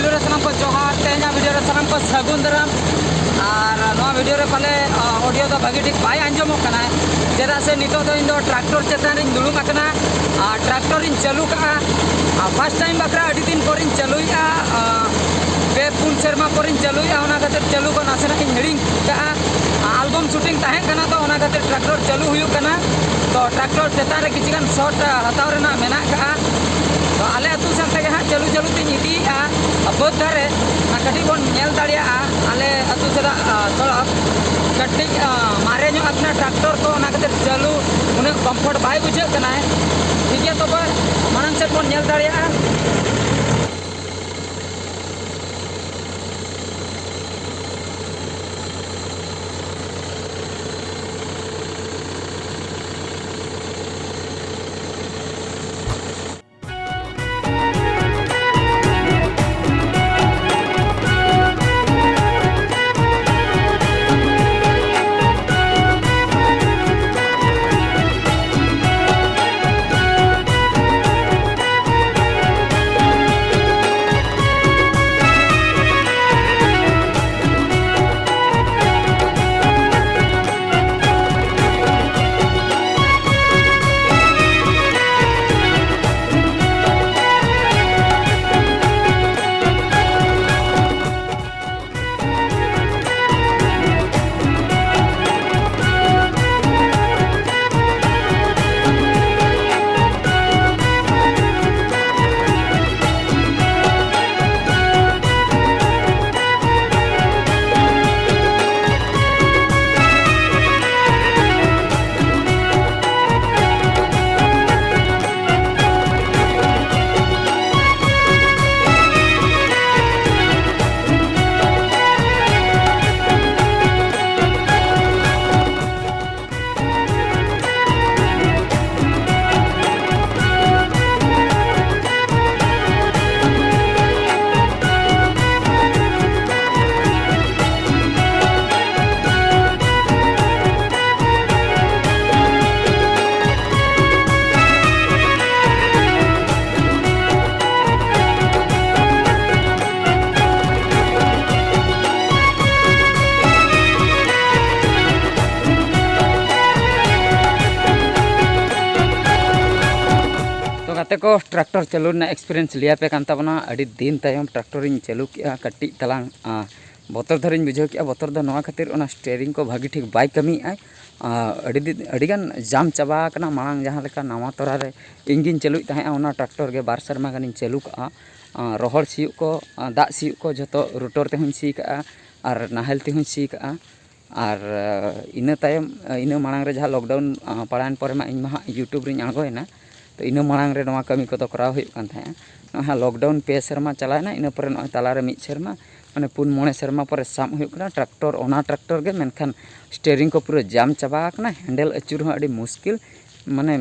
Video रे सनम को जोहार तेना वीडियो रे सनम को सगुन दराम और नवा वीडियो रे पाले ऑडियो तो भागी ठीक बाय आंजमो कना जेदा से नितो तो इन दो ट्रैक्टर चेतान इन दुलुम अकना ट्रैक्टर इन चालू का फर्स्ट टाइम बकरा अडी दिन पर इन चालुया पे पुन शर्मा पर इन चालुया ओना खातिर चालू को नासेना इन हिडिंग का एल्बम शूटिंग ताहे कना तो ओना खातिर ट्रैक्टर चालू हुयु कना तो ट्रैक्टर चेतान रे किछगान शॉट हताव रेना मेना का तो आले अतु संते हाँ चालू चालू तीन इदीया बद धारे कटी बन नेल दाड़िया आले अतु सदा सड़क कटी मारे जो अपना ट्रैक्टर तो ना खातिर चालू उन्हें कम्फर्ट बाय बुझे कना है ठीक है तो मानन से बन नेल दाड़िया गाते को ट्रैक्टर चालू एक्सपीरियंस लिया पे कान ताबना अड़ी दिन तायम ट्रैक्टर इन चालू किया कट्टी तलांग बतर धरिन बुझाव किया बतर द नवा खातिर ओना स्टीयरिंग को भागी ठीक बाय कमी आय अड़ी गान जाम चाबा कना मांग जहां लेका नवा तोरा रे इंगिन चालू ताहे ओना ट्रैक्टर गे बार शर्मा गानिन चालू का रोहर सियु को दा सियु को जतो रोटर ते हुन सी का और नाहेल ते हुन सी का और इना तायम इना मांग रे जहां लॉकडाउन पड़ान पर मा इन मा यूट्यूब रे आगोयना तो इन मांग रे नवा कमी को तो कराव हुई कान था लॉकडाउन पे शर्मा चलाना इन पर तलारे मिद शर्मा माने पुन मोणे शर्मा पर साम हुई कना ट्रैक्टर ओना ट्रैक्टर गे मेनखान स्टीयरिंग को पूरा जाम चाबा कना हैंडल अचूर हो अड़ी मुश्किल माने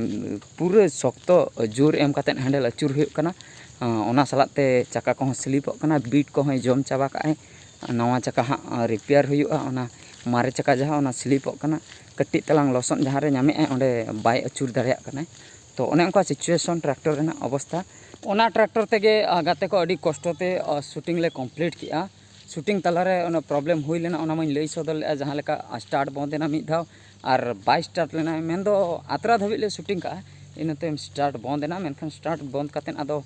पूरा शक्तो जोर एम काते हैंडल अचूर हुई कना ओना सलाते चक्का को स्लिप कना बीट को जम चाबा काए नवा चक्का हाँ रिपेयर हुआ ओना मारे चक्का जहाँ ओना स्लिप कना कट्टी तलांग लसन जहाँ रे नामे ओंडे बाय अचूर दाड़िया कना तो उन्हें उनका सिचुएशन ट्रैक्टर रेना अवस्था ओना ट्रैक्टर तेगे गाते को अड़ी कष्टते शूटिंग ले कंप्लीट किया शूटिंग तलारे ओना प्रॉब्लम हुई लेना ओना मैं लई सदर ले जहाँ लेका स्टार्ट बंदेना मिद धाव और बाय स्टार्ट लेना मेन दो आतरा धाबी ले शूटिंग का इन तम स्टार्ट बंदेना मेनखान स्टार्ट बंद कातेन आदो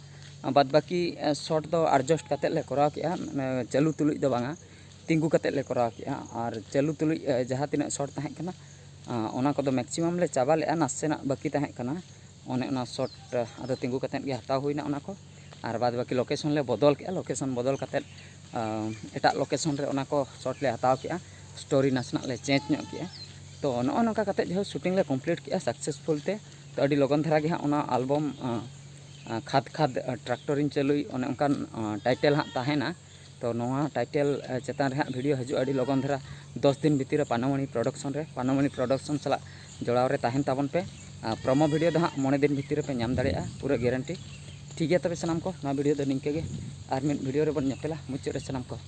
बाद बाकी शॉट दो एडजस्ट काते ले कराव किया चालू तुलुज दो बांगा तिंगू काते ले कराव किया और चालू तुलुज जहाँ तिना शॉट ताहे कना ओना को दो मैक्सिमम ले चाबा ले नासेना बाकी ताहे कना ओने ओना शॉट आदो तिंगू काते गे हताव हुईना ओना को और बाद बाकी लोकेशन ले बदल के लोकेशन बदल काते एटा लोकेशन रे ओना को शॉट ले हताव के स्टोरी नासना ले चेंज ᱧᱚᱜ किया तो नो नका काते जो शूटिंग ले कंप्लीट किया सक्सेसफुल ते तो अड़ी लगन धरा गे ओना एल्बम खाद खाद ट्रैक्टर इन चालुई ओने उनकान टाइटल हाँ ताहेना तो नोआ टाइटल चेतान रे वीडियो हजू अड़ी लगन धरा 10 दिन भीतर पानामणि प्रोडक्शन सला जोड़ाव रे ताहेन ताबन पे प्रोमो वीडियो दो हाँ 9 दिन भीतर पे नाम दाड़ेया पूरा गारंटी ठीक है तबे सनाम को ना वीडियो दो निंके गे आर मिड वीडियो रे बन नेपेला मुचाद रे सनाम को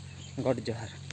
गॉड जोहार।